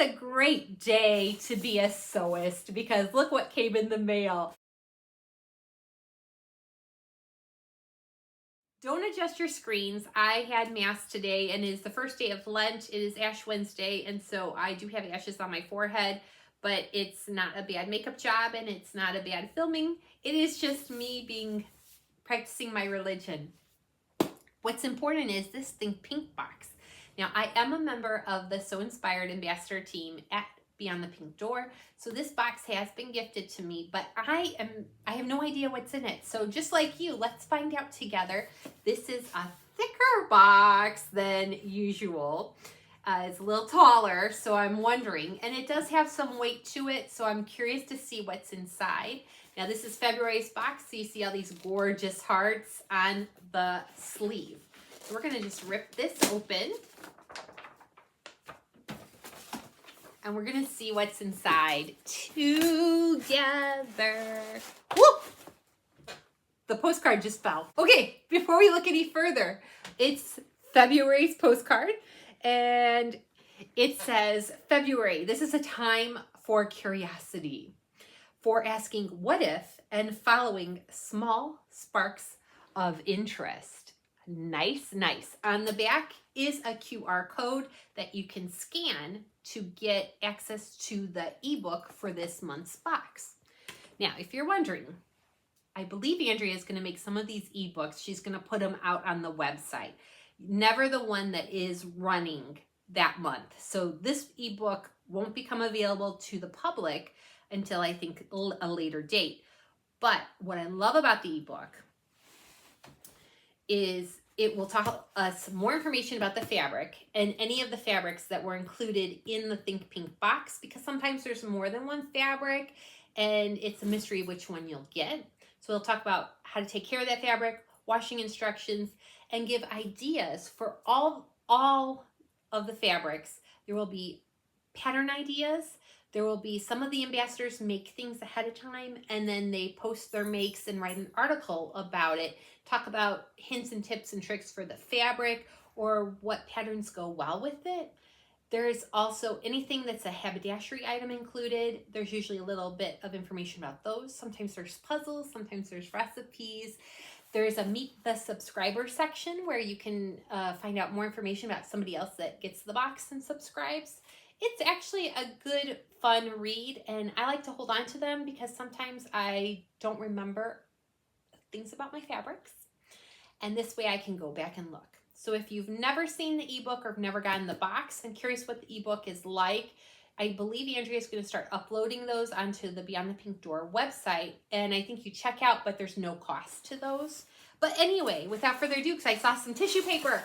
a great day to be a sewist because look what came in the mail. Don't adjust your screens. I had Mass today and it is the first day of Lent. It is Ash Wednesday, and so I do have ashes on my forehead, but it's not a bad makeup job and it's not a bad filming. It is just me practicing my religion. What's important is this Think Pink box. Now, I am a member of the So Inspired Ambassador team at Beyond the Pink Door. So this box has been gifted to me, but I have no idea what's in it. So just like you, let's find out together. This is a thicker box than usual. It's a little taller, so I'm wondering, and it does have some weight to it, so I'm curious to see what's inside. Now this is February's box, so you see all these gorgeous hearts on the sleeve. So we're gonna just rip this open. And we're gonna see what's inside together. Whoop! The postcard just fell. Okay, before we look any further, it's February's postcard, and it says, February, this is a time for curiosity, for asking what if and following small sparks of interest. Nice, nice. On the back is a QR code that you can scan to get access to the ebook for this month's box. Now, if you're wondering, I believe Andrea is going to make some of these ebooks. She's going to put them out on the website. Never the one that is running that month. So this ebook won't become available to the public until I think a later date. But what I love about the ebook is it will tell us more information about the fabric and any of the fabrics that were included in the Think Pink box, because sometimes there's more than one fabric and it's a mystery which one you'll get. So we'll talk about how to take care of that fabric, washing instructions, and give ideas for all of the fabrics. There will be pattern ideas. There will be some of the ambassadors make things ahead of time and then they post their makes and write an article about it. Talk about hints and tips and tricks for the fabric or what patterns go well with it. There's also anything that's a haberdashery item included. There's usually a little bit of information about those. Sometimes there's puzzles, sometimes there's recipes. There's a Meet the Subscriber section where you can find out more information about somebody else that gets the box and subscribes. It's actually a good, fun read, and I like to hold on to them because sometimes I don't remember things about my fabrics, and this way I can go back and look. So if you've never seen the ebook or never gotten the box and curious what the ebook is like, I believe Andrea is going to start uploading those onto the Beyond the Pink Door website, and I think you check out, but there's no cost to those. But anyway, without further ado, because I saw some tissue paper,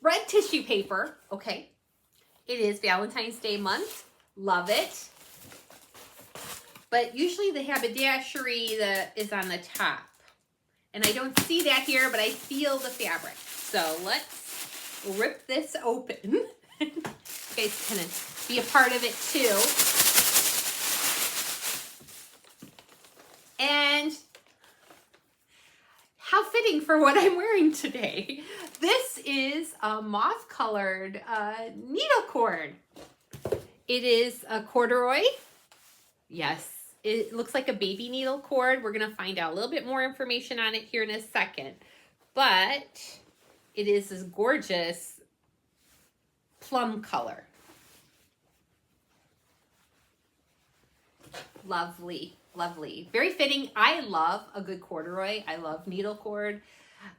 red tissue paper, okay. It is Valentine's Day month. Love it. But usually the haberdashery that is on the top. And I don't see that here, but I feel the fabric. So let's rip this open. You guys can be a part of it too. And how fitting for what I'm wearing today. This is a mauve colored needle cord. It is a corduroy. Yes, it looks like a baby needle cord. We're gonna find out a little bit more information on it here in a second. But it is this gorgeous plum color. Lovely, lovely. Very fitting. I love a good corduroy. I love needle cord.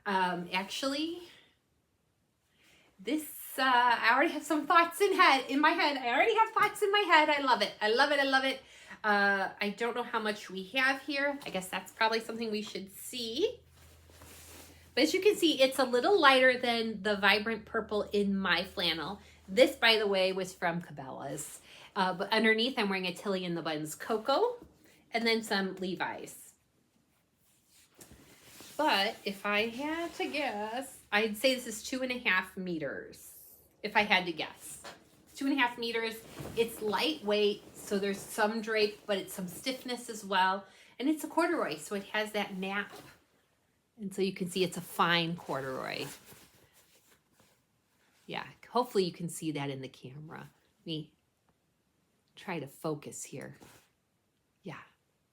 Actually, this, I already have some thoughts in my head. I already have thoughts in my head. I love it. I love it. I love it. I don't know how much we have here. I guess that's probably something we should see. But as you can see, it's a little lighter than the vibrant purple in my flannel. This, by the way, was from Cabela's. But underneath, I'm wearing a Tilly in the Buns Cocoa and then some Levi's. But if I had to guess, I'd say this is 2.5 meters. If I had to guess. 2.5 meters. It's lightweight, so there's some drape, but it's some stiffness as well. And it's a corduroy, so it has that nap. And so you can see it's a fine corduroy. Yeah, hopefully you can see that in the camera. try to focus here. Yeah,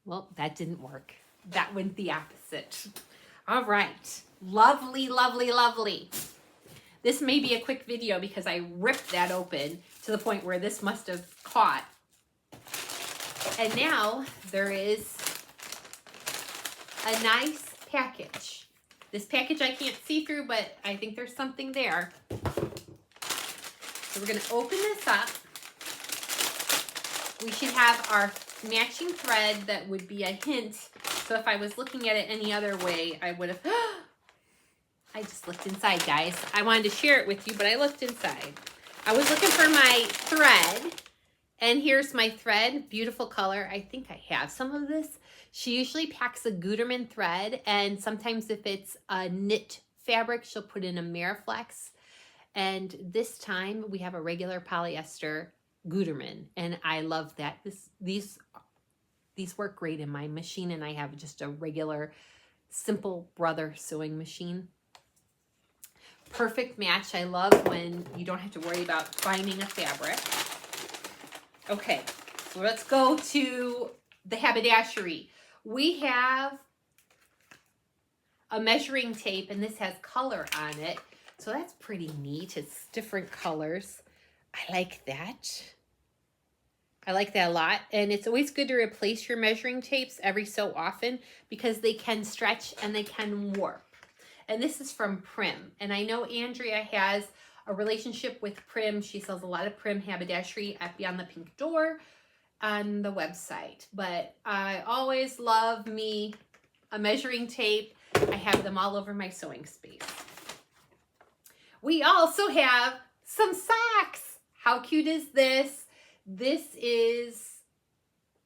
well, that didn't work. That went the opposite. All right, lovely, lovely, lovely. This may be a quick video because I ripped that open to the point where this must have caught. And now there is a nice package. This package I can't see through, but I think there's something there. So we're gonna open this up. We should have our matching thread that would be a hint. So if I was looking at it any other way, I would have, I just looked inside, guys. I wanted to share it with you, but I looked inside. I was looking for my thread, and here's my thread, beautiful color. I think I have some of this. She usually packs a Gutermann thread, and sometimes if it's a knit fabric, she'll put in a Meriflex. And this time we have a regular polyester Gutermann, and I love that. These work great in my machine, and I have just a regular simple brother sewing machine. Perfect match. I love when you don't have to worry about finding a fabric. Okay, so let's go to the haberdashery. We have a measuring tape, and this has color on it, so that's pretty neat. It's different colors. I like that. I like that a lot, and it's always good to replace your measuring tapes every so often because they can stretch and they can warp. And this is from Prim, and I know Andrea has a relationship with Prim. She sells a lot of Prim haberdashery at Beyond the Pink Door on the website, but I always love me a measuring tape. I have them all over my sewing space. We also have some socks. How cute is this? This is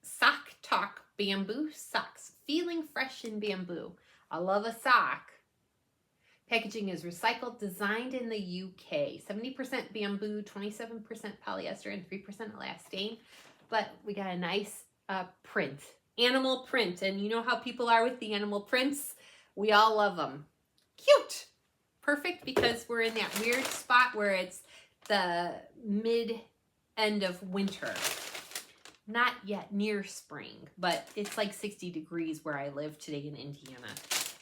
Sock Talk bamboo socks, feeling fresh in bamboo. I love a sock. Packaging is recycled, designed in the UK. 70% bamboo, 27% polyester, and 3% elastane. But we got a nice print, animal print. And you know how people are with the animal prints? We all love them. Cute. Perfect because we're in that weird spot where it's the mid-end of winter. Not yet near spring, but it's like 60 degrees where I live today in Indiana.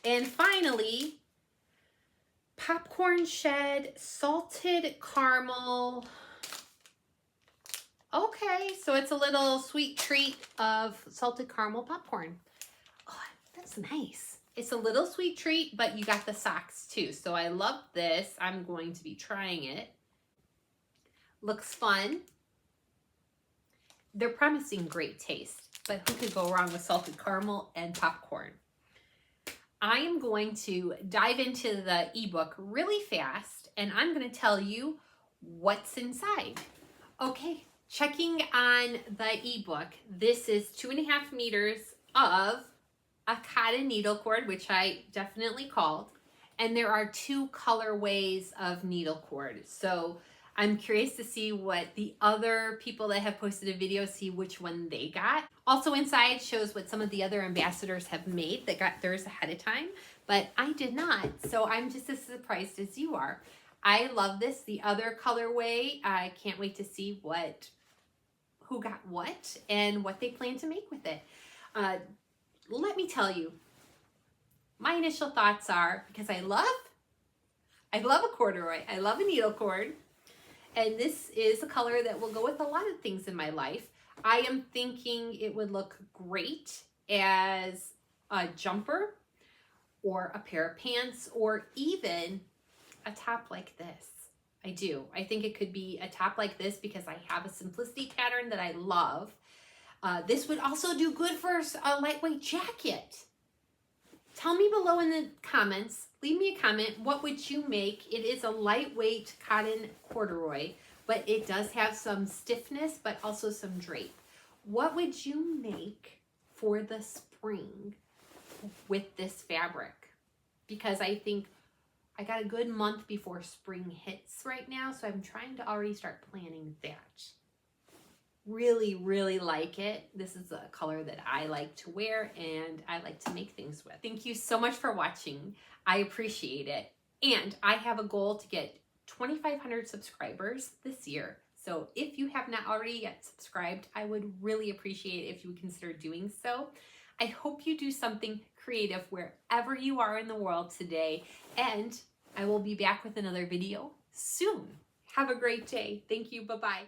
And finally, Popcorn Shed salted caramel. Okay, so it's a little sweet treat of salted caramel popcorn. Oh, that's nice. It's a little sweet treat, but you got the socks too. So I love this. I'm going to be trying it. Looks fun. They're promising great taste, but who could go wrong with salted caramel and popcorn? I am going to dive into the ebook really fast, and I'm going to tell you what's inside. Okay, checking on the ebook, this is 2.5 meters of a cotton needle cord, which I definitely called, and there are 2 colorways of needle cord. So I'm curious to see what the other people that have posted a video, see which one they got. Also inside shows what some of the other ambassadors have made that got theirs ahead of time, but I did not. So I'm just as surprised as you are. I love this. The other colorway, I can't wait to see who got what and what they plan to make with it. Let me tell you, my initial thoughts are, because I love a corduroy, I love a needle cord, and this is a color that will go with a lot of things in my life. I am thinking it would look great as a jumper or a pair of pants or even a top like this. I do. I think it could be a top like this because I have a simplicity pattern that I love. This would also do good for a lightweight jacket. Tell me below in the comments, leave me a comment, what would you make? It is a lightweight cotton corduroy, but it does have some stiffness, but also some drape. What would you make for the spring with this fabric? Because I think I got a good month before spring hits right now, so I'm trying to already start planning that. Really, really like it. This is a color that I like to wear and I like to make things with. Thank you so much for watching. I appreciate it. And I have a goal to get 2,500 subscribers this year. So if you have not already yet subscribed, I would really appreciate it if you would consider doing so. I hope you do something creative wherever you are in the world today, and I will be back with another video soon. Have a great day. Thank you. Bye-bye.